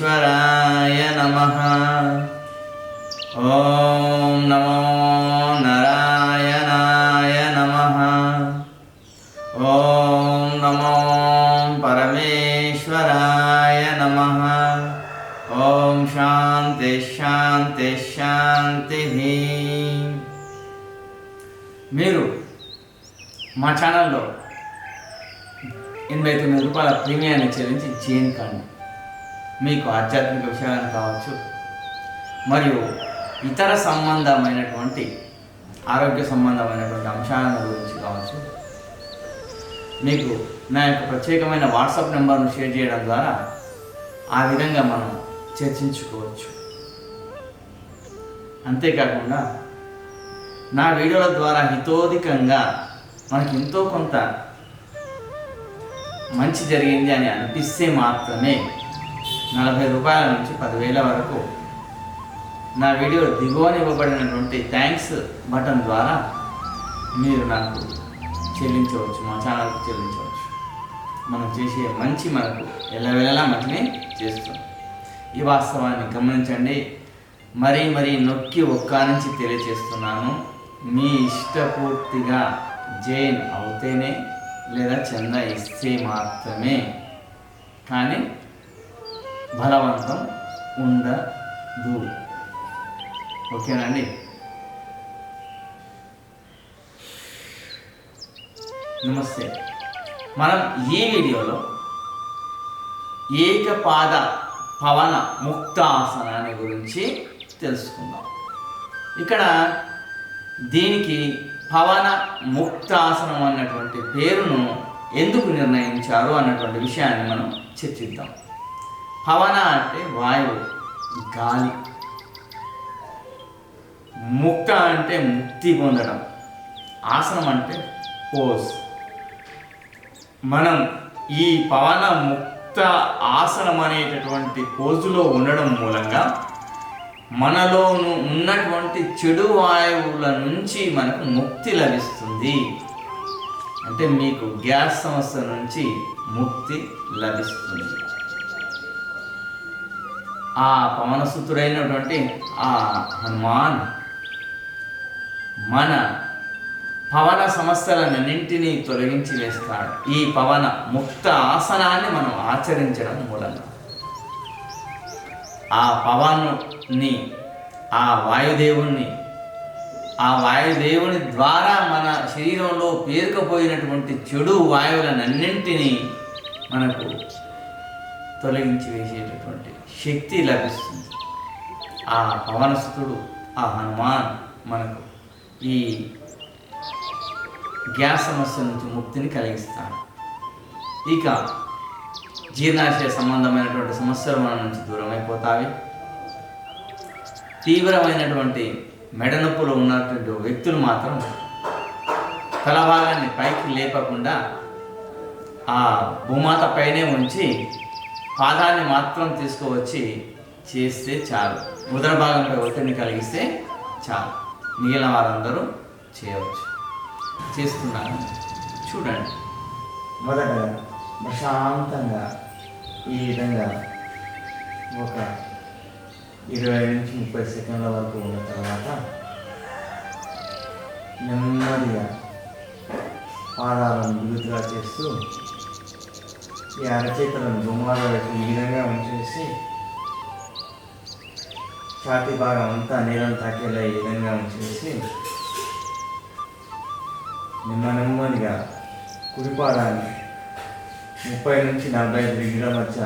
పరమేశ్వరాయ నమః. ఓం నమో నారాయణాయ నమః. ఓం నమో పరమేశ్వరాయ నమః. ఓం శాంతి శాంతి శాంతి. మీరు మా ఛానల్లో 89 రూపాయల ప్రీమియాన్ని చెల్లించి జాయిన్ కండి. మీకు ఆధ్యాత్మిక విషయాలను కావచ్చు, మరియు ఇతర సంబంధమైనటువంటి ఆరోగ్య సంబంధమైనటువంటి అంశాల గురించి కావచ్చు, మీకు నా యొక్క ప్రత్యేకమైన వాట్సాప్ నెంబర్ను షేర్ చేయడం ద్వారా ఆ విధంగా మనం చర్చించుకోవచ్చు. అంతేకాకుండా నా వీడియోల ద్వారా హితోధికంగా మనకి ఎంతో కొంత మంచి జరిగింది అని అనిపిస్తే మాత్రమే 40 రూపాయల నుంచి 10,000 వరకు నా వీడియో దిగువన ఇవ్వబడినటువంటి థ్యాంక్స్ బటన్ ద్వారా మీరు నాకు చెల్లించవచ్చు, మా ఛానల్కి చెల్లించవచ్చు. మనం చేసే మంచి మనకు ఎల్లవేళలా మంచిని చేస్తుంది. ఈ వాస్తవాన్ని గమనించండి. మరీ నొక్కి ఒక్క నుంచి తెలియజేస్తున్నాను. మీ ఇష్టపూర్తిగా జాయిన్ అవుతేనే లేదా చందా ఇస్తే మాత్రమే, కానీ బలవంతం ఉండదు. ఓకేనండి? నమస్తే. మనం ఈ వీడియోలో ఏకపాద పవన ముక్తాసనాన్ని గురించి తెలుసుకుందాం. ఇక్కడ దీనికి పవన ముక్తాసనం అన్నటువంటి పేరును ఎందుకు నిర్ణయించారు అన్నటువంటి విషయాన్ని మనం చర్చిద్దాం. పవన అంటే వాయువు, గాలి. ముక్త అంటే ముక్తి పొందడం. ఆసనం అంటే పోజ్. మనం ఈ పవన ముక్త ఆసనం అనేటటువంటి పోజులో ఉండడం మూలంగా మనలోను ఉన్నటువంటి చెడు వాయువుల నుంచి మనకు ముక్తి లభిస్తుంది. అంటే మీకు గ్యాస్ సమస్య నుంచి ముక్తి లభిస్తుంది. ఆ పవనసుతుడైనటువంటి ఆ హనుమాన్ మన పవన సమస్యలన్నింటినీ తొలగించి వేస్తాడు. ఈ పవన ముక్త ఆసనాన్ని మనం ఆచరించడం మూలంగా ఆ పవనుని, ఆ వాయుదేవుని ద్వారా మన శరీరంలో పేరుకుపోయినటువంటి చెడు వాయువులన్నింటినీ మనకు తొలగించి వేసేటటువంటి శక్తి లభిస్తుంది. ఆ పవనసుతుడు, ఆ హనుమాన్ మనకు ఈ గ్యాస్ సమస్య నుంచి ముక్తిని కలిగిస్తాడు. ఇక జీర్ణాశయ సంబంధమైనటువంటి సమస్యలు మన నుంచి దూరం అయిపోతాయి. తీవ్రమైనటువంటి మెడనొప్పులు ఉన్నటువంటి వ్యక్తులు మాత్రం తలభాగాన్ని పైకి లేపకుండా ఆ భూమాత పైనే ఉంచి పాదాన్ని మాత్రం తీసుకువచ్చి చేస్తే చాలు. ఉదర భాగంపై ఒత్తిడిని కలిగిస్తే చాలు. మిగిలిన వారందరూ చేయవచ్చు. చేస్తున్నాను, చూడండి. మొదటగా ప్రశాంతంగా ఈ విధంగా ఒక 20 నుంచి 30 సెకండ్ల వరకు ఉన్న తర్వాత నెమ్మదిగా పాదాలను మృదుగా చేస్తూ ఈ అరచేతులను దుమ్మాల వైపు ఈ విధంగా ఉంచేసి ఛాతీ భాగం అంతా నీళ్ళను తాకేలా ఈ విధంగా ఉంచేసి నెమ్మదిగా కుడిపాదాన్ని 30 నుంచి 45 డిగ్రీల మధ్య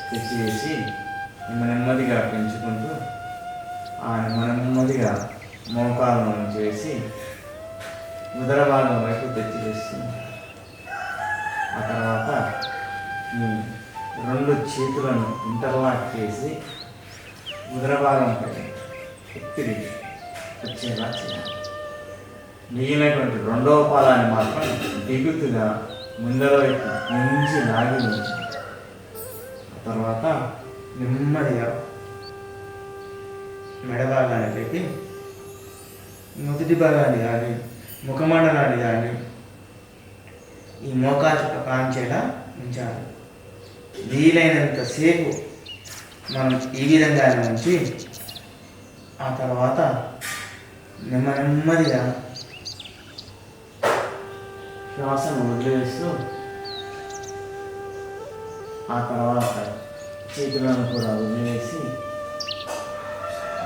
తెచ్చివేసి నెమ్మదిగా పెంచుకుంటూ ఆ నెమ్మదిగా మోకాలను చేసి ఉదర భాగం వైపు తెచ్చివేస్తుంది. ఆ తర్వాత ఈ 2 చేతులను ఇంటర్లాక్ చేసి ఉదర భాగంపై ఒత్తిడి వచ్చేలా చేయాలి. మిగిలినటువంటి 2వ పాదాన్ని మాత్రం దిగుతుగా ముందర వైపు నుంచి లాగి ఉంచాలి. ఆ తర్వాత నెమ్మదిగా మెడ భాగాన్ని పెట్టి మొదటి భాగాన్ని కానీ ముఖమండలాన్ని కానీ ఈ మోకాలు కాంచేలా ఉంచాలి. వీలైనంతసేపు మనం ఈ విధంగా ఉంచి ఆ తర్వాత నెమ్మదిగా శ్వాసను వదిలేస్తూ ఆ తర్వాత చేతులను కూడా వదిలేసి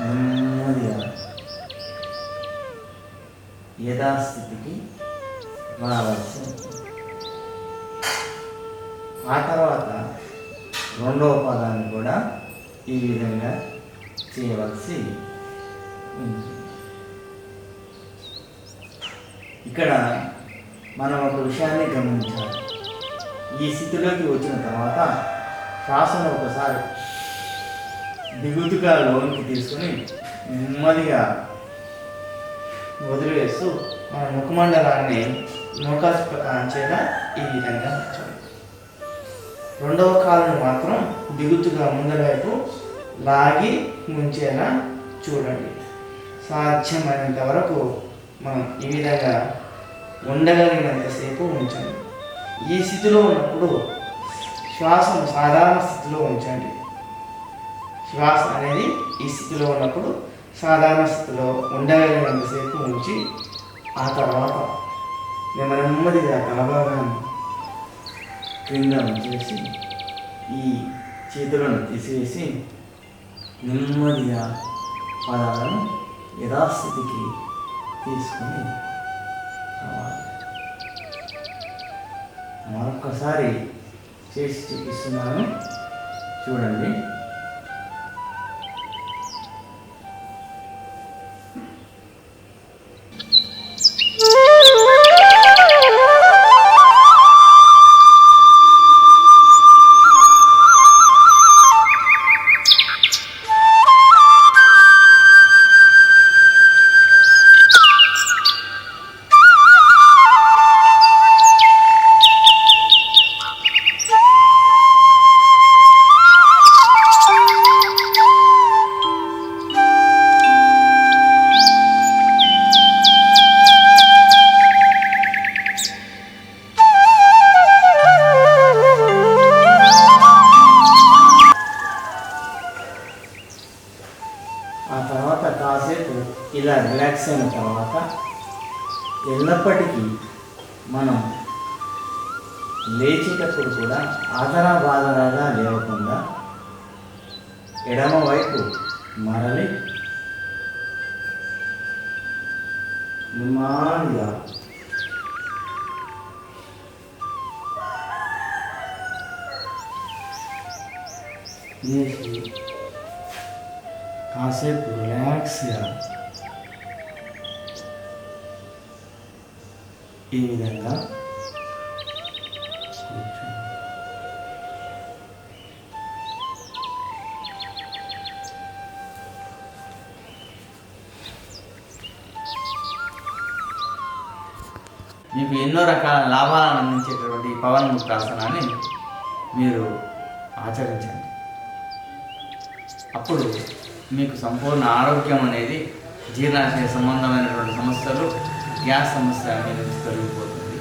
నెమ్మదిగా యథాస్థితికి రావాల్సి ఉంటుంది. ఆ తర్వాత రెండవ పదాన్ని కూడా ఈ విధంగా చేయవలసి ఉంటుంది. ఇక్కడ మనం ఒక విషయాన్ని గమనించాలి. ఈ స్థితిలోకి వచ్చిన తర్వాత శ్వాసను ఒకసారి దిగుతుగా లోనికి తీసుకొని నెమ్మదిగా వదిలివేస్తూ మన ముఖమండలాన్ని మోకాంచేలా ఈ విధంగా ఉంచాలి. రెండవ కాలును మాత్రం దిగుతుగా ముందర వైపు లాగి ముంచేలా చూడండి. సాధ్యమైనంత వరకు మనం ఈ విధంగా ఉండగలిగినంతసేపు ఉంచండి. ఈ స్థితిలో ఉన్నప్పుడు శ్వాసను సాధారణ స్థితిలో ఉంచండి. శ్వాస అనేది ఈ స్థితిలో ఉన్నప్పుడు సాధారణ స్థితిలో ఉండగలిగినంతసేపు ఉంచి ఆ తర్వాత నెమ్మదిగా తలభాగాన్ని క్రింద ఉంచేసి ఈ చేతులను తీసివేసి నెమ్మదిగా పదాలను యథాస్థితికి తీసుకొని రావాలి. మరొక్కసారి చేసి చూపిస్తున్నాను, చూడండి. ఆ తర్వాత కాసేపు ఇలా రిలాక్స్ అయిన తర్వాత ఎల్లప్పటికీ మనం లేచేటప్పుడు కూడా ఆదరా బాదరాగా లేవకుండా ఎడమ వైపు మరలి నెమ్మదిగా లేచి కాసేపు రిలాక్స్గా ఈ విధంగా కూర్చోండి. మీకు ఎన్నో రకాల లాభాలను అందించేటటువంటి పవన్ ముక్తాసనాన్ని మీరు ఆచరించండి. అప్పుడు మీకు సంపూర్ణ ఆరోగ్యం అనేది, జీర్ణాశయ సంబంధమైనటువంటి సమస్యలు, గ్యాస్ సమస్య అనేది తొలగిపోతుంది.